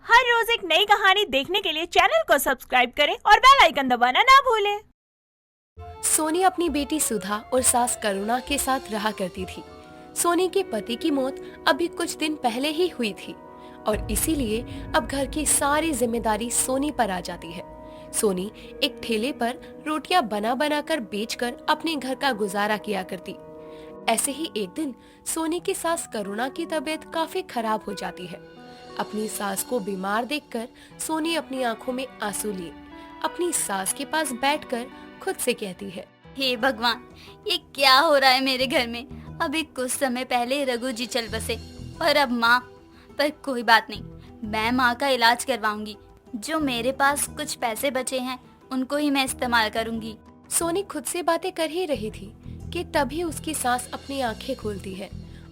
हर रोज एक नई कहानी देखने के लिए चैनल को सब्सक्राइब करें और बेल आइकन दबाना ना भूलें। सोनी अपनी बेटी सुधा और सास करुणा के साथ रहा करती थी। सोनी के पति की मौत अभी कुछ दिन पहले ही हुई थी और इसीलिए अब घर की सारी जिम्मेदारी सोनी पर आ जाती है। सोनी एक ठेले पर रोटियां बना बना कर बेचकर अपने घर का गुजारा किया करती। ऐसे ही एक दिन सोनी की सास करुणा की तबीयत काफी खराब हो जाती है। अपनी सास को बीमार देखकर सोनी अपनी आंखों में आंसू लिए अपनी सास के पास बैठकर खुद से कहती है, हे भगवान, ये क्या हो रहा है मेरे घर में। अभी कुछ समय पहले रघु जी चल बसे और अब माँ। पर कोई बात नहीं, मैं माँ का इलाज करवाऊंगी। जो मेरे पास कुछ पैसे बचे हैं उनको ही मैं इस्तेमाल करूंगी। सोनी खुद से बातें कर ही रही थी कि तभी उसकी सास अपनी आंखें खोलती है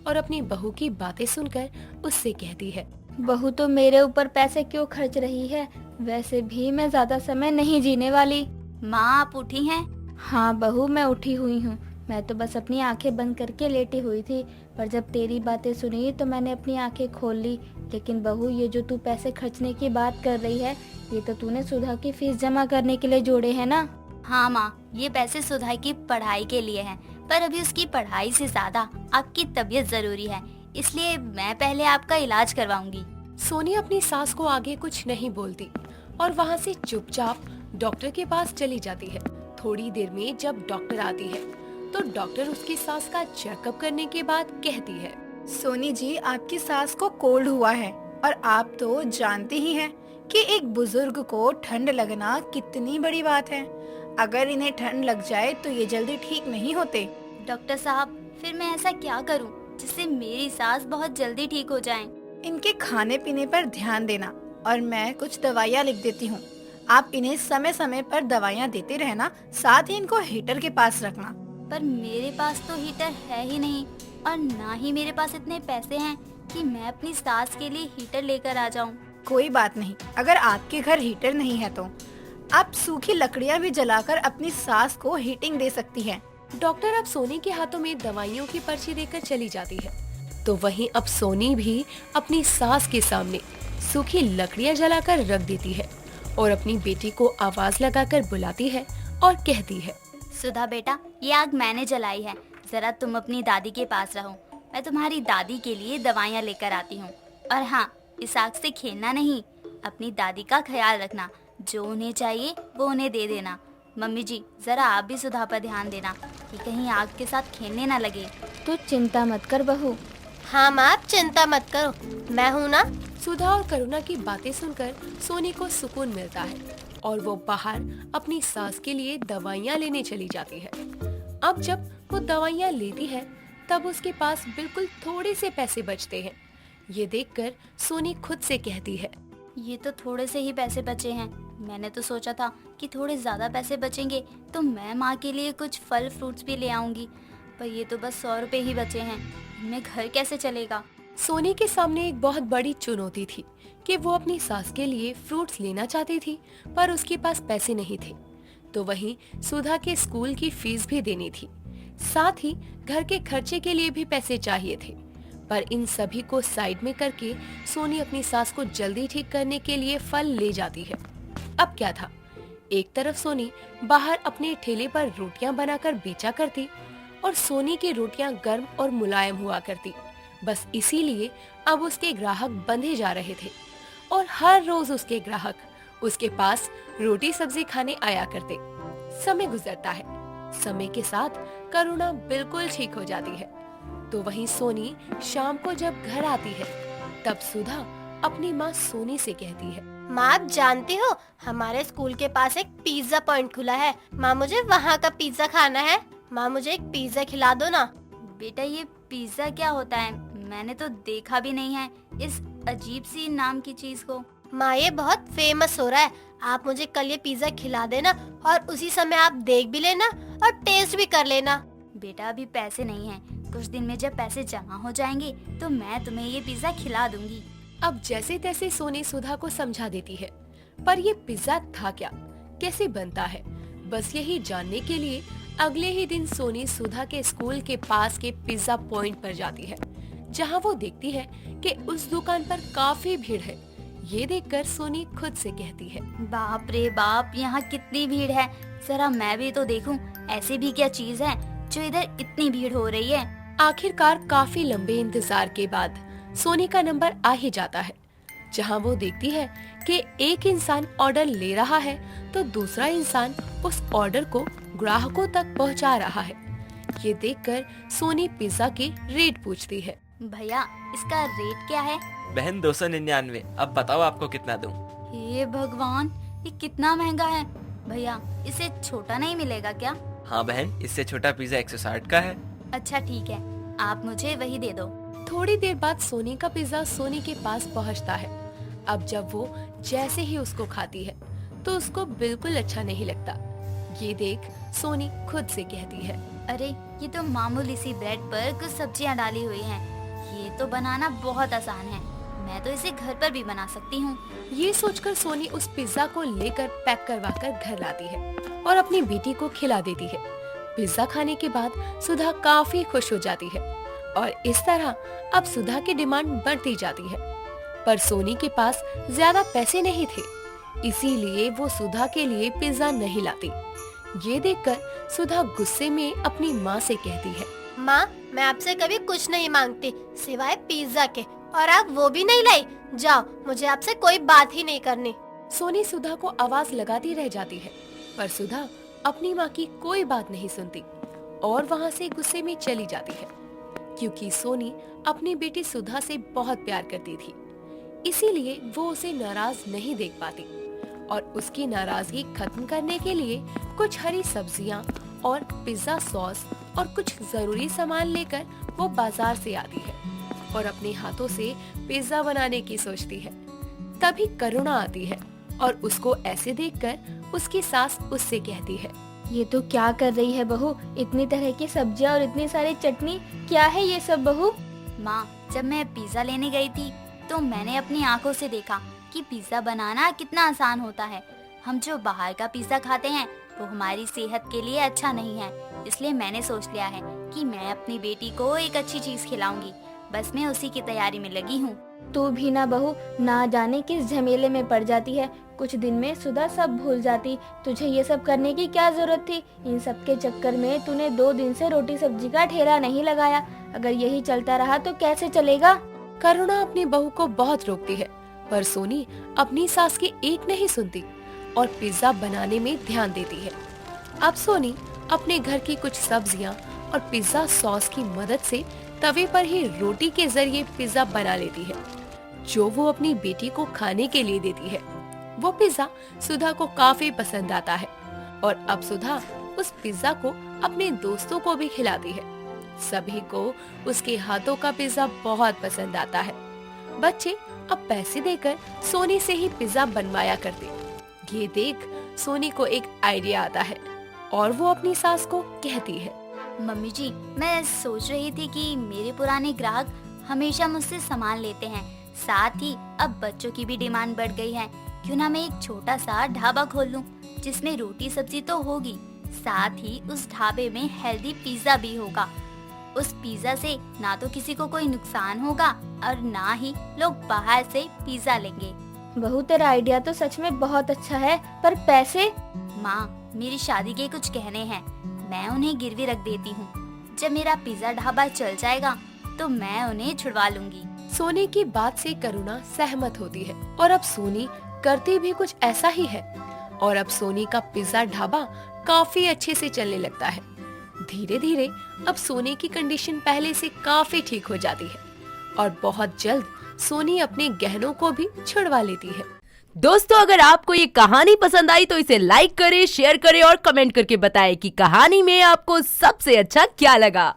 और अपनी बहू की बातें सुनकर उससे कहती है, बहू तो मेरे ऊपर पैसे क्यों खर्च रही है? वैसे भी मैं ज्यादा समय नहीं जीने वाली। माँ, आप उठी हैं? हाँ बहू, मैं उठी हुई हूँ। मैं तो बस अपनी आंखें बंद करके लेटी हुई थी, पर जब तेरी बातें सुनी तो मैंने अपनी आंखें खोल ली। लेकिन बहू, ये जो तू पैसे खर्चने की बात कर रही है, ये तो तूने सुधा की फीस जमा करने के लिए जोड़े हैं ना? हाँ माँ, ये पैसे सुधा की पढ़ाई के लिए हैं, पर अभी उसकी पढ़ाई से ज्यादा आपकी तबीयत जरूरी है, इसलिए मैं पहले आपका इलाज करवाऊंगी। सोनी अपनी सास को आगे कुछ नहीं बोलती और वहाँ से चुपचाप डॉक्टर के पास चली जाती है। थोड़ी देर में जब डॉक्टर आती है तो डॉक्टर उसकी सास का चेकअप करने के बाद कहती है, सोनी जी, आपकी सास को कोल्ड हुआ है और आप तो जानते ही हैं कि एक बुजुर्ग को ठंड लगना कितनी बड़ी बात है। अगर इन्हें ठंड लग जाए तो ये जल्दी ठीक नहीं होते। डॉक्टर साहब, फिर मैं ऐसा क्या करूं जिससे मेरी सास बहुत जल्दी ठीक हो जाएं? इनके खाने पीने पर ध्यान देना और मैं कुछ दवाइयाँ लिख देती हूँ। आप इन्हें समय समय पर दवाइयाँ देते रहना, साथ ही इनको हीटर के पास रखना। पर मेरे पास तो हीटर है ही नहीं और ना ही मेरे पास इतने पैसे हैं कि मैं अपनी सास के लिए हीटर लेकर आ जाऊं। कोई बात नहीं, अगर आपके घर हीटर नहीं है तो आप सूखी लकड़ियाँ भी जलाकर अपनी सास को हीटिंग दे सकती हैं। डॉक्टर अब सोनी के हाथों में दवाइयों की पर्ची देकर चली जाती है। तो वहीं अब सोनी भी अपनी सास के सामने सूखी लकड़ियां जलाकर रख देती है और अपनी बेटी को आवाज लगाकर बुलाती है और कहती है, सुधा बेटा, ये आग मैंने जलाई है, जरा तुम अपनी दादी के पास रहो। मैं तुम्हारी दादी के लिए दवाइयाँ लेकर आती हूँ। और हाँ, इस आग से खेलना नहीं, अपनी दादी का ख्याल रखना। जो उन्हें चाहिए वो उन्हें दे देना। मम्मी जी, जरा आप भी सुधा पर ध्यान देना कि कहीं आग के साथ खेलने ना लगे। तू चिंता मत कर बहू। हाँ माँ, आप चिंता मत करो, मैं हूँ ना। सुधा और करुणा की बातें सुनकर सोनी को सुकून मिलता है और वो बाहर अपनी सास के लिए दवाइयाँ लेने चली जाती है। अब जब वो दवाइयाँ लेती है तब उसके पास बिल्कुल थोड़े से पैसे बचते हैं। ये देखकर सोनी खुद से कहती है, ये तो थोड़े से ही पैसे बचे हैं। मैंने तो सोचा था कि थोड़े ज्यादा पैसे बचेंगे तो मैं माँ के लिए कुछ फल फ्रूट्स भी ले आऊंगी, पर ये तो बस 100 रुपए ही बचे हैं। इनमें घर कैसे चलेगा? सोनी के सामने एक बहुत बड़ी चुनौती थी कि वो अपनी सास के लिए फ्रूट्स लेना चाहती थी, पर उसके पास पैसे नहीं थे। तो वहीं सुधा के स्कूल की फीस भी देनी थी, साथ ही घर के खर्चे के लिए भी पैसे चाहिए थे। पर इन सभी को साइड में करके सोनी अपनी सास को जल्दी ठीक करने के लिए फल ले जाती है। अब क्या था, एक तरफ सोनी बाहर अपने ठेले पर रोटियां बनाकर बेचा करती और सोनी की रोटियां गर्म और मुलायम हुआ करती। बस इसीलिए अब उसके ग्राहक बंधे जा रहे थे और हर रोज उसके ग्राहक उसके पास रोटी सब्जी खाने आया करते। समय गुजरता है, समय के साथ करुणा बिल्कुल ठीक हो जाती है। तो वहीं सोनी शाम को जब घर आती है तब सुधा अपनी माँ सोनी से कहती है, माँ, आप जानती हो हमारे स्कूल के पास एक पिज्जा पॉइंट खुला है। माँ, मुझे वहाँ का पिज्जा खाना है। माँ, मुझे एक पिज्जा खिला दो ना। बेटा, ये पिज्जा क्या होता है? मैंने तो देखा भी नहीं है इस अजीब सी नाम की चीज को। माँ, ये बहुत फेमस हो रहा है। आप मुझे कल ये पिज्जा खिला देना और उसी समय आप देख भी लेना और टेस्ट भी कर लेना। बेटा, अभी पैसे नहीं हैं। कुछ दिन में जब पैसे जमा हो जाएंगे तो मैं तुम्हें ये पिज्जा खिला दूंगी। अब जैसे तैसे सोनी सुधा को समझा देती है, पर ये पिज्जा था क्या, कैसे बनता है, बस यही जानने के लिए अगले ही दिन सोनी सुधा के स्कूल के पास के पिज्जा पॉइंट पर जाती है, जहां वो देखती है कि उस दुकान पर काफी भीड़ है। ये देखकर सोनी खुद से कहती है, बाप रे बाप, यहाँ कितनी भीड़ है। जरा मैं भी तो देखूं, ऐसी भी क्या चीज है जो इधर इतनी भीड़ हो रही है। आखिरकार काफी लंबे इंतजार के बाद सोनी का नंबर आ ही जाता है, जहां वो देखती है कि एक इंसान ऑर्डर ले रहा है तो दूसरा इंसान उस ऑर्डर को ग्राहकों तक पहुंचा रहा है। ये देखकर सोनी पिज्जा की रेट पूछती है। भैया, इसका रेट क्या है? बहन 299। अब बताओ आपको कितना दूं? हे भगवान, ये कितना महंगा है। भैया, इसे छोटा नहीं मिलेगा क्या? हाँ बहन, इससे छोटा पिज्जा 160 का है। अच्छा ठीक है, आप मुझे वही दे दो। थोड़ी देर बाद सोनी का पिज्जा सोनी के पास पहुंचता है। अब जब वो जैसे ही उसको खाती है तो उसको बिल्कुल अच्छा नहीं लगता। ये देख सोनी खुद से कहती है, अरे ये तो मामूली सी ब्रेड पर कुछ सब्जियां डाली हुई हैं। ये तो बनाना बहुत आसान है, मैं तो इसे घर पर भी बना सकती हूँ। ये सोचकर सोनी उस पिज्जा को लेकर पैक करवाकर घर लाती है और अपनी बेटी को खिला देती है। पिज्जा खाने के बाद सुधा काफी खुश हो जाती है और इस तरह अब सुधा की डिमांड बढ़ती जाती है। पर सोनी के पास ज्यादा पैसे नहीं थे, इसीलिए वो सुधा के लिए पिज्जा नहीं लाती। ये देखकर सुधा गुस्से में अपनी माँ से कहती है, माँ, मैं आपसे कभी कुछ नहीं मांगती सिवाय पिज्जा के, और आप वो भी नहीं लाई। जाओ, मुझे आपसे कोई बात ही नहीं करनी। सोनी सुधा को आवाज लगाती रह जाती है, पर सुधा अपनी माँ की कोई बात नहीं सुनती और वहाँ से गुस्से में चली जाती है, क्योंकि सोनी अपनी बेटी सुधा से बहुत प्यार करती थी। इसीलिए वो उसे नाराज नहीं देख पाती और उसकी नाराजगी खत्म करने के लिए कुछ हरी सब्जियां और पिज्जा सॉस और कुछ जरूरी सामान लेकर वो बाजार से आती है और अपने हाथों से पिज्जा बनाने की सोचती है। तभी करुणा आती है और उसको ऐसे देखकर उसकी सास उससे कहती है, ये तो क्या कर रही है बहू? इतनी तरह की सब्जियां और इतनी सारी चटनी, क्या है ये सब बहू? माँ, जब मैं पिज्जा लेने गई थी तो मैंने अपनी आंखों से देखा कि पिज्जा बनाना कितना आसान होता है। हम जो बाहर का पिज्जा खाते हैं वो हमारी सेहत के लिए अच्छा नहीं है, इसलिए मैंने सोच लिया है कि मैं अपनी बेटी को एक अच्छी चीज खिलाऊंगी। बस मैं उसी की तैयारी में लगी हूँ। तू भी ना बहू, ना जाने किस झमेले में पड़ जाती है। कुछ दिन में सुधा सब भूल जाती। तुझे ये सब करने की क्या जरूरत थी? इन सब के चक्कर में तूने 2 दिन से रोटी सब्जी का ठेला नहीं लगाया। अगर यही चलता रहा तो कैसे चलेगा? करुणा अपनी बहू को बहुत रोकती है, पर सोनी अपनी सास की एक नहीं सुनती और पिज्जा बनाने में ध्यान देती है। अब सोनी अपने घर की कुछ सब्जियां और पिज्जा सॉस की मदद से तवे पर ही रोटी के जरिए पिज्जा बना लेती है, जो वो अपनी बेटी को खाने के लिए देती है। वो पिज्जा सुधा को काफी पसंद आता है और अब सुधा उस पिज्जा को अपने दोस्तों को भी खिलाती है। सभी को उसके हाथों का पिज्जा बहुत पसंद आता है। बच्चे अब पैसे देकर सोनी से ही पिज्जा बनवाया करते। ये देख सोनी को एक आइडिया आता है और वो अपनी सास को कहती है, मम्मी जी, मैं सोच रही थी कि मेरे पुराने ग्राहक हमेशा मुझसे सामान लेते हैं, साथ ही अब बच्चों की भी डिमांड बढ़ गई है। क्यों ना मैं एक छोटा सा ढाबा खोल लूं, जिसमें रोटी सब्जी तो होगी, साथ ही उस ढाबे में हेल्दी पिज्जा भी होगा। उस पिज्जा से ना तो किसी को कोई नुकसान होगा और ना ही लोग बाहर से पिज्जा लेंगे। बहू, तेरा आइडिया तो सच में बहुत अच्छा है, पर पैसे? माँ, मेरी शादी के कुछ गहने हैं, मैं उन्हें गिरवी रख देती हूँ। जब मेरा पिज्जा ढाबा चल जाएगा तो मैं उन्हें छुड़वा लूंगी। सोनी की बात से करुणा सहमत होती है और अब सोनी करती भी कुछ ऐसा ही है और अब सोनी का पिज्जा ढाबा काफी अच्छे से चलने लगता है। धीरे धीरे अब सोनी की कंडीशन पहले से काफी ठीक हो जाती है और बहुत जल्द सोनी अपने गहनों को भी छुड़वा लेती है। दोस्तों, अगर आपको ये कहानी पसंद आई तो इसे लाइक करें, शेयर करें और कमेंट करके बताएं कि कहानी में आपको सबसे अच्छा क्या लगा।